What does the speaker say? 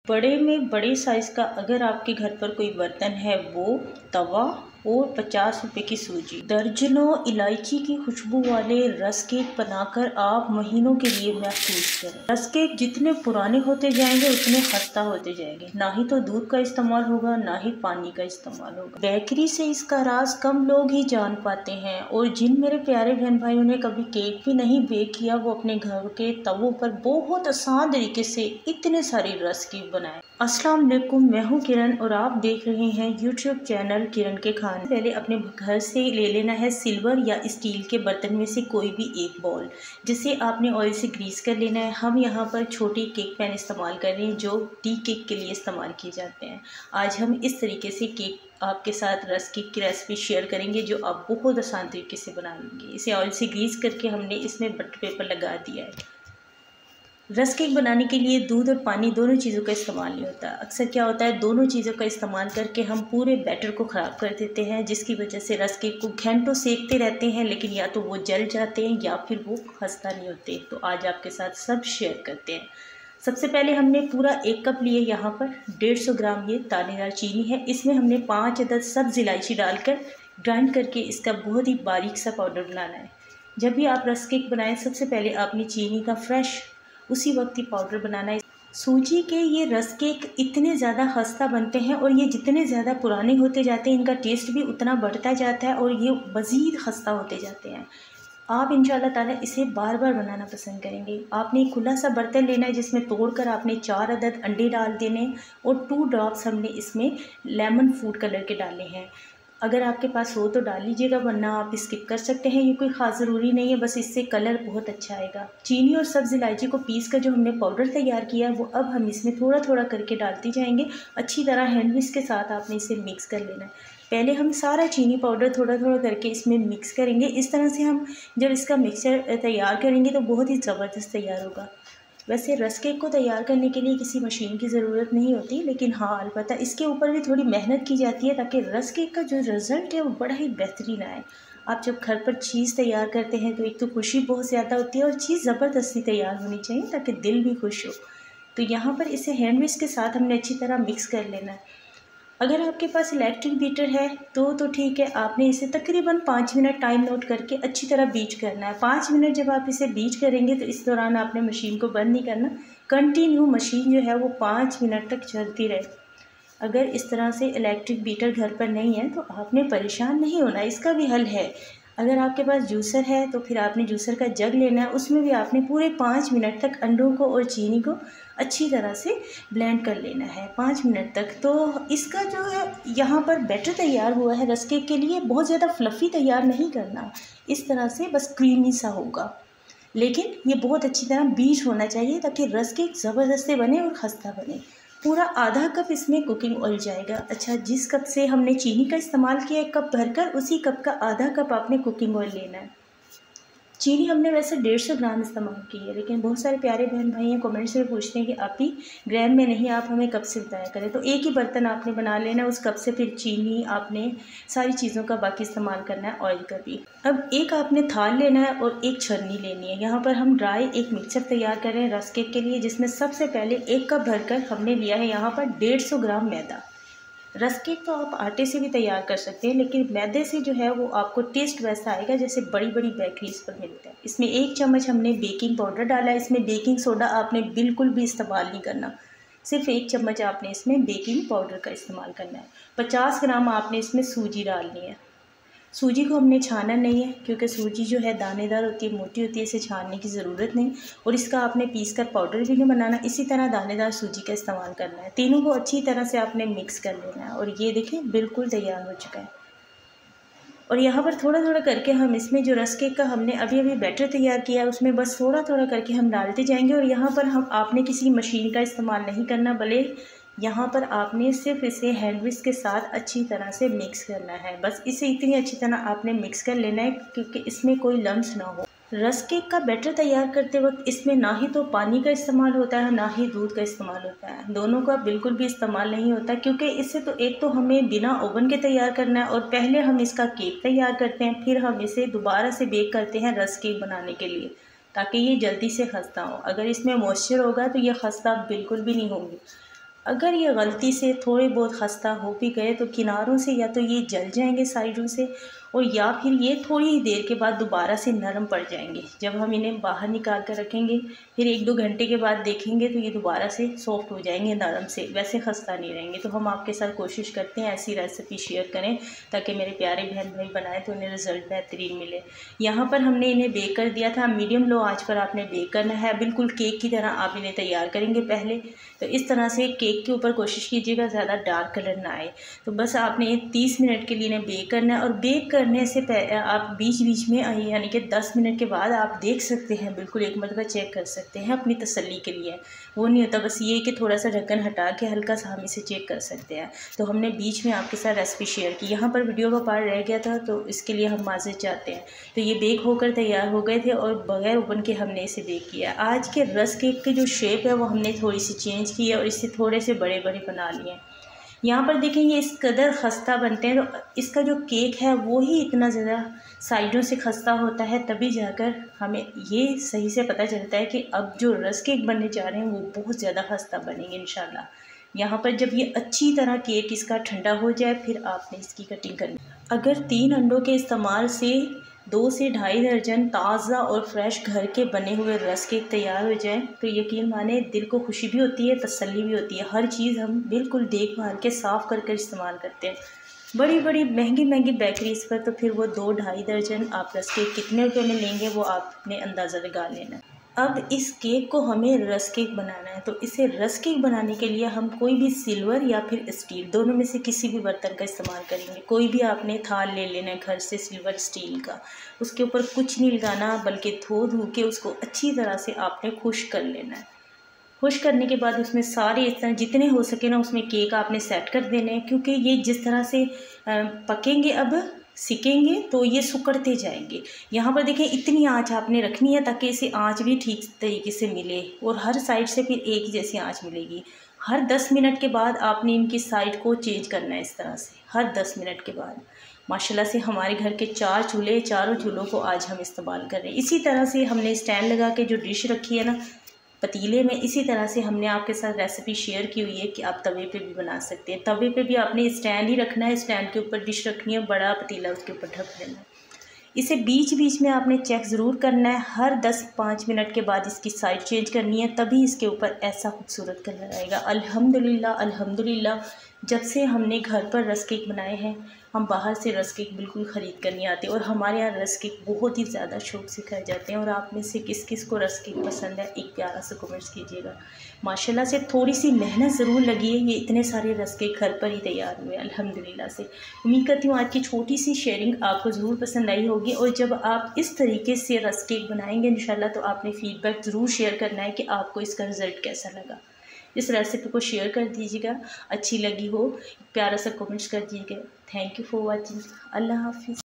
बड़े में बड़े साइज़ का अगर आपके घर पर कोई बर्तन है वो तवा और 50 रुपए की सूजी, दर्जनों इलायची की खुशबू वाले रस केक बनाकर आप महीनों के लिए महफूज करें। रस केक जितने पुराने होते जाएंगे उतने खस्ता होते जाएंगे। ना ही तो दूध का इस्तेमाल होगा, ना ही पानी का इस्तेमाल होगा। बेकरी से इसका राज कम लोग ही जान पाते हैं, और जिन मेरे प्यारे बहन भाइयों ने कभी केक भी नहीं बेक किया वो अपने घर के तवों पर बहुत आसान तरीके से इतने सारे रस केक बनाए। अस्सलाम वालेकुम, मैं हूँ किरण और आप देख रहे हैं यूट्यूब चैनल किरण के खाने। पहले अपने घर से ले लेना है सिल्वर या स्टील के बर्तन में से कोई भी एक बॉल, जिसे आपने ऑयल से ग्रीस कर लेना है। हम यहाँ पर छोटी केक पैन इस्तेमाल कर रहे हैं जो टी केक के लिए इस्तेमाल किए जाते हैं। आज हम इस तरीके से केक आपके साथ रस केक की रेसिपी शेयर करेंगे जो आप बहुत आसान तरीके से बना लेंगे। इसे ऑयल से ग्रीस करके हमने इसमें बटर पेपर लगा दिया है। रस केक बनाने के लिए दूध और पानी दोनों चीज़ों का इस्तेमाल नहीं होता। अक्सर क्या होता है, दोनों चीज़ों का इस्तेमाल करके हम पूरे बैटर को ख़राब कर देते हैं, जिसकी वजह से रस केक को घंटों सेकते रहते हैं लेकिन या तो वो जल जाते हैं या फिर वो खस्ता नहीं होते। तो आज आपके साथ सब शेयर करते हैं। सबसे पहले हमने पूरा 1 कप लिए, यहाँ पर 150 ग्राम ये दानेदार चीनी है। इसमें हमने 5 अदद सब्ज़ इलायची डालकर ग्राइंड करके इसका बहुत ही बारीक सा पाउडर बनाना है। जब भी आप रस केक बनाएं सबसे पहले आपने चीनी का फ्रेश उसी वक्त ही पाउडर बनाना है। सूजी के ये रस केक इतने ज़्यादा खस्ता बनते हैं और ये जितने ज़्यादा पुराने होते जाते हैं इनका टेस्ट भी उतना बढ़ता जाता है और ये मज़ीद खस्ता होते जाते हैं। आप इंशाल्लाह ताला इसे बार बार बनाना पसंद करेंगे। आपने एक खुला सा बर्तन लेना है जिसमें तोड़कर आपने 4 अदद अंडे डाल देने और 2 ड्रॉप्स हमने इसमें लेमन फूड कलर के डाले हैं। अगर आपके पास हो तो डाल लीजिएगा, वरना आप स्किप कर सकते हैं। ये कोई ख़ास ज़रूरी नहीं है, बस इससे कलर बहुत अच्छा आएगा। चीनी और सब्ज़ इलायची को पीस कर जो हमने पाउडर तैयार किया है वो अब हम इसमें थोड़ा थोड़ा करके डालते जाएंगे। अच्छी तरह हैंड विस्क के साथ आपने इसे मिक्स कर लेना है। पहले हम सारा चीनी पाउडर थोड़ा थोड़ा करके इसमें मिक्स करेंगे। इस तरह से हम जब इसका मिक्सचर तैयार करेंगे तो बहुत ही ज़बरदस्त तैयार होगा। वैसे रस केक को तैयार करने के लिए किसी मशीन की ज़रूरत नहीं होती, लेकिन हाँ अलबत्ता इसके ऊपर भी थोड़ी मेहनत की जाती है ताकि रस केक का जो रिज़ल्ट है वो बड़ा ही बेहतरीन आए। आप जब घर पर चीज़ तैयार करते हैं तो एक तो खुशी बहुत ज़्यादा होती है और चीज़ ज़बरदस्ती तैयार होनी चाहिए ताकि दिल भी खुश हो। तो यहाँ पर इसे हैंड विस्क के साथ हमने अच्छी तरह मिक्स कर लेना है। अगर आपके पास इलेक्ट्रिक बीटर है तो ठीक है, आपने इसे तकरीबन 5 मिनट टाइम नोट करके अच्छी तरह बीट करना है। 5 मिनट जब आप इसे बीट करेंगे तो इस दौरान आपने मशीन को बंद नहीं करना, कंटिन्यू मशीन जो है वो 5 मिनट तक चलती रहे। अगर इस तरह से इलेक्ट्रिक बीटर घर पर नहीं है तो आपने परेशान नहीं होना, इसका भी हल है। अगर आपके पास जूसर है तो फिर आपने जूसर का जग लेना है, उसमें भी आपने पूरे 5 मिनट तक अंडों को और चीनी को अच्छी तरह से ब्लेंड कर लेना है 5 मिनट तक। तो इसका जो है यहाँ पर बैटर तैयार हुआ है रस केक के लिए, बहुत ज़्यादा फ्लफ़ी तैयार नहीं करना, इस तरह से बस क्रीमी सा होगा, लेकिन ये बहुत अच्छी तरह बीट होना चाहिए ताकि रस केक ज़बरदस्त बने और खस्ता बने। पूरा आधा कप इसमें कुकिंग ऑयल जाएगा। अच्छा, जिस कप से हमने चीनी का इस्तेमाल किया 1 कप भरकर, उसी कप का आधा कप आपने कुकिंग ऑयल लेना है। चीनी हमने वैसे 150 ग्राम इस्तेमाल की है, लेकिन बहुत सारे प्यारे बहन भाई हैं कमेंट्स में पूछते हैं कि आप ही ग्राम में नहीं, आप हमें कप से बताया करें। तो एक ही बर्तन आपने बना लेना है, उस कप से फिर चीनी आपने सारी चीज़ों का बाकी इस्तेमाल करना है, ऑयल का भी। अब एक आपने थाल लेना है और एक छन्नी लेनी है। यहाँ पर हम ड्राई एक मिक्सचर तैयार कर रहे हैं रस केक के लिए, जिसमें सबसे पहले 1 कप भरकर हमने लिया है यहाँ पर 150 ग्राम मैदा। रस केक तो आप आटे से भी तैयार कर सकते हैं, लेकिन मैदे से जो है वो आपको टेस्ट वैसा आएगा जैसे बड़ी बड़ी बेकरीज पर मिलता है। इसमें 1 चम्मच हमने बेकिंग पाउडर डाला है। इसमें बेकिंग सोडा आपने बिल्कुल भी इस्तेमाल नहीं करना, सिर्फ 1 चम्मच आपने इसमें बेकिंग पाउडर का इस्तेमाल करना है। 50 ग्राम आपने इसमें सूजी डालनी है। सूजी को हमने छाना नहीं है क्योंकि सूजी जो है दानेदार होती है, मोटी होती है, इसे छानने की ज़रूरत नहीं, और इसका आपने पीस कर पाउडर भी नहीं बनाना। इसी तरह दानेदार सूजी का इस्तेमाल करना है। तीनों को अच्छी तरह से आपने मिक्स कर लेना है और ये देखें बिल्कुल तैयार हो चुका है। और यहाँ पर थोड़ा थोड़ा करके हम इसमें जो रस केक का हमने अभी अभी बैटर तैयार किया है उसमें बस थोड़ा थोड़ा करके हम डालते जाएंगे। और यहाँ पर हम आपने किसी मशीन का इस्तेमाल नहीं करना, भले यहाँ पर आपने सिर्फ इसे हैंड विस्क के साथ अच्छी तरह से मिक्स करना है। बस इसे इतनी अच्छी तरह आपने मिक्स कर लेना है क्योंकि इसमें कोई लम्स ना हो। रस केक का बैटर तैयार करते वक्त इसमें ना ही तो पानी का इस्तेमाल होता है ना ही दूध का इस्तेमाल होता है, दोनों का बिल्कुल भी इस्तेमाल नहीं होता, क्योंकि इससे तो एक तो हमें बिना ओवन के तैयार करना है और पहले हम इसका केक तैयार करते हैं, फिर हम इसे दोबारा से बेक करते हैं रस केक बनाने के लिए ताकि ये जल्दी से खस्ता हो। अगर इसमें मॉइस्चर होगा तो ये खस्ता बिल्कुल भी नहीं होंगे। अगर ये गलती से थोड़े बहुत खस्ता हो भी गए तो किनारों से या तो ये जल जाएंगे साइडों से, और या फिर ये थोड़ी ही देर के बाद दोबारा से नरम पड़ जाएंगे। जब हम इन्हें बाहर निकाल कर रखेंगे फिर 1-2 घंटे के बाद देखेंगे तो ये दोबारा से सॉफ्ट हो जाएंगे, नरम से, वैसे खस्ता नहीं रहेंगे। तो हम आपके साथ कोशिश करते हैं ऐसी रेसिपी शेयर करें ताकि मेरे प्यारे बहन भाई बनाएं तो उन्हें रिज़ल्ट बेहतरीन मिले। यहाँ पर हमने इन्हें बेक कर दिया था, मीडियम लो आँच पर आपने बेक करना है, बिल्कुल केक की तरह आप इन्हें तैयार करेंगे पहले। तो इस तरह से केक के ऊपर कोशिश कीजिएगा ज़्यादा डार्क कलर ना आए। तो बस आपने 30 मिनट के लिए इन्हें बेक करना है, और बेक करने से आप बीच बीच में यानी कि 10 मिनट के बाद आप देख सकते हैं, बिल्कुल एक मरतबा चेक कर सकते हैं अपनी तसल्ली के लिए। वो नहीं होता, बस ये कि थोड़ा सा ढक्कन हटा के हल्का सा हम इसे चेक कर सकते हैं। तो हमने बीच में आपके साथ रेसिपी शेयर की, यहाँ पर वीडियो का पार्ट रह गया था तो इसके लिए हम माज़रत चाहते हैं। तो ये बेक होकर तैयार हो गए थे और बगैर ओवन के हमने इसे बेक किया। आज के रस केक की जो शेप है वो हमने थोड़ी सी चेंज की है और इससे थोड़े से बड़े बड़े बना लिए हैं। यहाँ पर देखें ये इस कदर खस्ता बनते हैं, तो इसका जो केक है वो ही इतना ज़्यादा साइडों से खस्ता होता है, तभी जाकर हमें ये सही से पता चलता है कि अब जो रस केक बनने जा रहे हैं वो बहुत ज़्यादा खस्ता बनेंगे इंशाल्लाह। यहाँ पर जब ये अच्छी तरह केक इसका ठंडा हो जाए फिर आपने इसकी कटिंग करनी। अगर 3 अंडों के इस्तेमाल से 2 से ढाई दर्जन ताज़ा और फ्रेश घर के बने हुए रस केक तैयार हो जाए तो यकीन माने दिल को खुशी भी होती है, तसल्ली भी होती है। हर चीज़ हम बिल्कुल देख भाल के साफ़ कर इस्तेमाल करते हैं। बड़ी बड़ी महंगी महंगी बेकरीज़ पर तो फिर वो 2-2.5 दर्जन आप रस केक कितने रुपए में लेंगे वो आपने अंदाज़ा लगा लेना है। अब इस केक को हमें रस केक बनाना है, तो इसे रस केक बनाने के लिए हम कोई भी सिल्वर या फिर स्टील, दोनों में से किसी भी बर्तन का इस्तेमाल करेंगे। कोई भी आपने थाल ले लेना है घर से सिल्वर स्टील का, उसके ऊपर कुछ नहीं लगाना बल्कि धो के उसको अच्छी तरह से आपने खुश्क कर लेना है। खुश्क करने के बाद उसमें सारे इस तरह जितने हो सके ना उसमें केक आपने सेट कर देने हैं, क्योंकि ये जिस तरह से पकेंगे अब सिकेंगे तो ये सुकड़ते जाएंगे। यहाँ पर देखें इतनी आंच आपने रखनी है ताकि इसे आंच भी ठीक तरीके से मिले और हर साइड से फिर एक ही जैसी आंच मिलेगी। हर 10 मिनट के बाद आपने इनकी साइड को चेंज करना है इस तरह से, हर 10 मिनट के बाद। माशाल्लाह से हमारे घर के 4 चूल्हे, चारों चूल्हों को आज हम इस्तेमाल कर रहे हैं। इसी तरह से हमने स्टैंड लगा के जो डिश रखी है ना पतीले में, इसी तरह से हमने आपके साथ रेसिपी शेयर की हुई है कि आप तवे पे भी बना सकते हैं। तवे पे भी आपने स्टैंड ही रखना है, स्टैंड के ऊपर डिश रखनी है, बड़ा पतीला उसके ऊपर ढक देना है। इसे बीच बीच में आपने चेक ज़रूर करना है, हर 10-5 मिनट के बाद इसकी साइड चेंज करनी है, तभी इसके ऊपर ऐसा खूबसूरत कलर आएगा। अल्हम्दुलिल्लाह अल्हम्दुलिल्लाह, जब से हमने घर पर रस केक बनाए हैं हम बाहर से रस केक बिल्कुल ख़रीद कर नहीं आते, और हमारे यहाँ रस केक बहुत ही ज़्यादा शौक से खाए जाते हैं। और आप में से किस किस को रस केक पसंद है एक प्यारा सा कमेंट्स कीजिएगा। माशाल्लाह से थोड़ी सी मेहनत ज़रूर लगी है, ये इतने सारे रस केक घर पर ही तैयार हुए अल्हम्दुलिल्लाह से। उम्मीद करती हूँ आज की छोटी सी शेयरिंग आपको ज़रूर पसंद आई होगी, और जब आप इस तरीके से रस केक बनाएंगे इंशाल्लाह तो आपने फ़ीडबैक ज़रूर शेयर करना है कि आपको इसका रिज़ल्ट कैसा लगा। इस रेसिपी को शेयर कर दीजिएगा, अच्छी लगी हो प्यारा सा कमेंट्स कर दीजिएगा। Thank you for watching. अल्लाह हाफिज़।